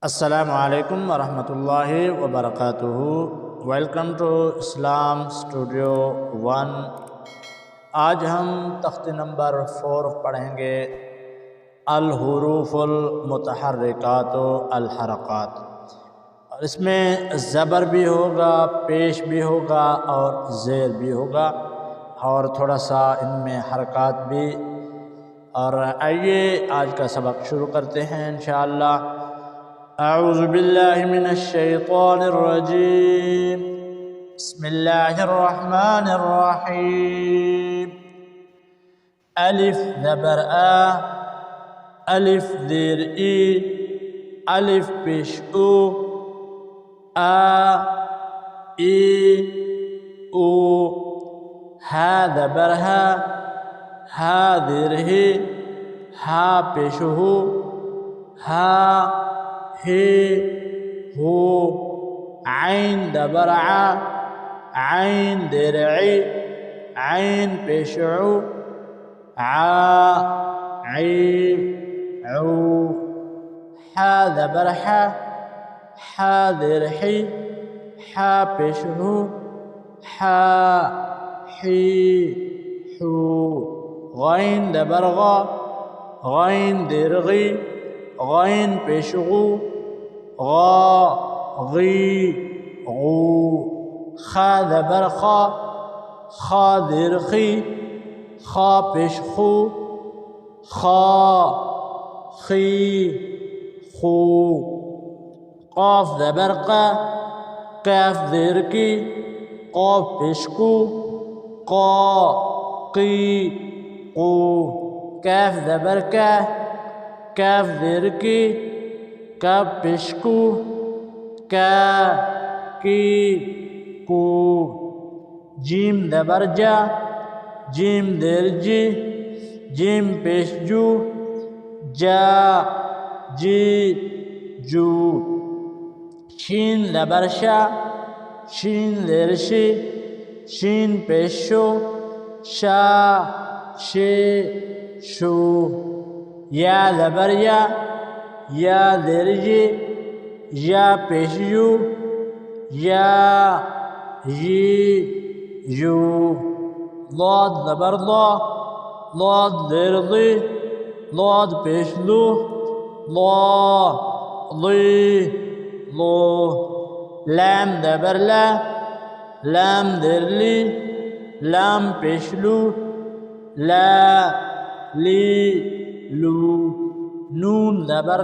अस्सलामु अलैकुम वरहमतुल्लाहि वबरकातुहू। Welcome to Islam studio 1। आज हम तख्त नंबर 4 पढ़ेंगे अल हुरूफुल मुतहर्रिकात अल हरकात। और इसमें ज़बर भी होगा, पेश भी होगा और ज़ेर भी होगा और थोड़ा सा इनमें हरकात भी। और आइए आज का सबक शुरू करते हैं इंशाअल्लाह। अऊज़ु बिल्लाहि मिनश शैतानिर रजीम। बिस्मिल्लाहिर रहमानिर रहीम। अलिफ ज़बर आ, अलिफ ज़ेर ई, अलिफ पेश उ, आ ई उ, हा ज़बर हा ज़ेर ही, हा पेश हु, हा हे हो, आइन ज़बर आ, आइन ज़ेर ई, आइन पेश उ, आ ई उ, हा ज़बर हा ज़ेर ही, हा पेश हु, हा ही हु, गैन ज़बर गा, गैन ज़ेर गी, गैन पेश गु, गा गी गु, खा ज़बर खा ज़ेर खी, खा पेश खु, खा खी खु, क़ाफ ज़बर काफ ज़ेर की, क़ाफ पेश कु, क़ा की कु, काफ ज़बर काफ ज़ेर की, काफ पेश कु, का की कु, जीम ज़बर जा, जीम ज़ेर जी, जीम पेश जू, जा जी जू, शीन ज़बर शा, शीन ज़ेर शी, शीन पेश शो, शा शे शू, या ज़बर या ज़ेर जी, या पेश यू, या जी यू, लाद ज़बर लाद ज़ेर ली, लाद पेश लू, ला ली लो, लाम ज़बर लाम ज़ेर ली, लाम पेश लू, ला ली लू, नून ज़बर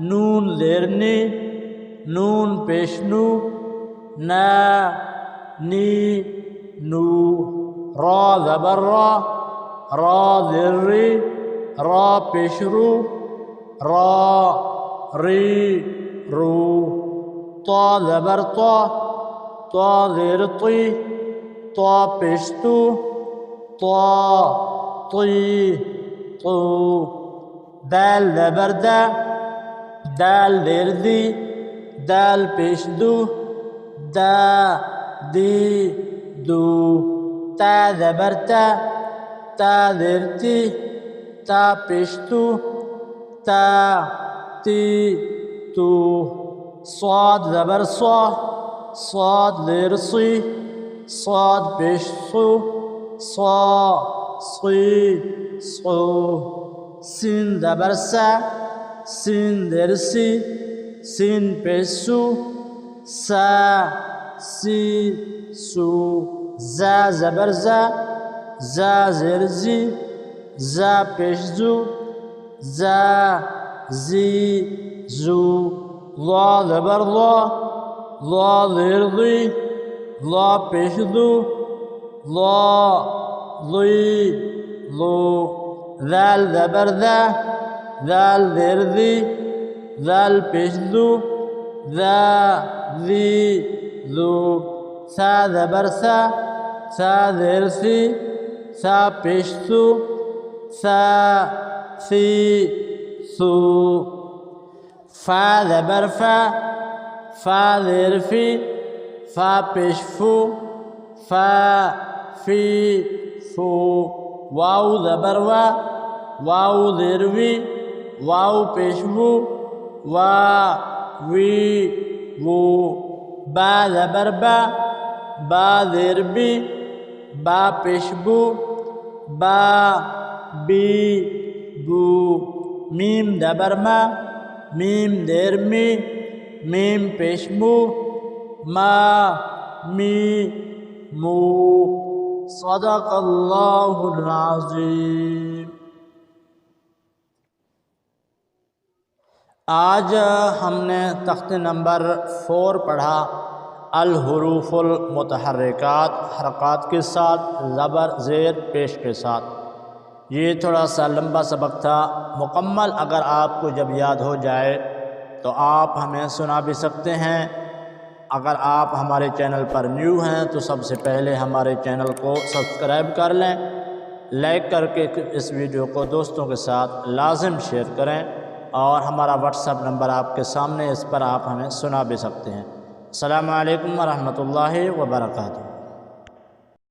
नून ज़ेर नी, नून पेश नू, ना नी नू, रा ज़बर रा ज़ेर री, रा पेश रू, रा री रू, ता ज़बर ता ज़ेर ती, ता पेश तू, ता ती तू, दाल ज़बर दाल ज़ेर दी, दाल पेश दू, दा दी दू, ता ज़बर ता ज़ेर ती, ता पेश तू, ता ती तू, स्वाद ज़बर स्वाद ज़ेर सी, स्वाद पेश सु, स्वा सी सु, सीन ज़बर सीन ज़ेर सी, सीन पेश सु, सा सी सु, जा ज़बर जा ज़ेर जी, जा पेश जू, जा जी जू, ला ज़बर ला ज़ेर ली, ला पेश दू, ला ली लो, ज़ाल ज़बर ज़ाल ज़ेर दी, ज़ाल पेश दू, ज़ा ज़ी ज़ू, सा ज़बर सा ज़ेर सी, सा पेश सु, सा सी सु, फा ज़बर फा ज़ेर फी, फा पेश फू, फा फी फू, वाव ज़बर वाव ज़ेर वी, वाव पेश वू, वा वी वो। बा ज़बर बा, बा ज़ेर बी, बा पेशबू, बा बी बू। मीम ज़बर मा, मीम ज़ेर मी, मीम पेशबू, मा मी मू। सदक़ल्लाहुल अज़ीम। आज हमने तख्ते नंबर 4 पढ़ा अल हुरूफुल मुतहर्रिकात, हरक़ात के साथ, ज़बर ज़ेर पेश के साथ। ये थोड़ा सा लंबा सबक था। मुकम्मल अगर आपको जब याद हो जाए तो आप हमें सुना भी सकते हैं। अगर आप हमारे चैनल पर न्यू हैं तो सबसे पहले हमारे चैनल को सब्सक्राइब कर लें, लाइक करके इस वीडियो को दोस्तों के साथ लाजिम शेयर करें। और हमारा व्हाट्सएप नंबर आपके सामने, इस पर आप हमें सुना भी सकते हैं। अस्सलामु अलैकुम व रहमतुल्लाहि व बरकातुहू।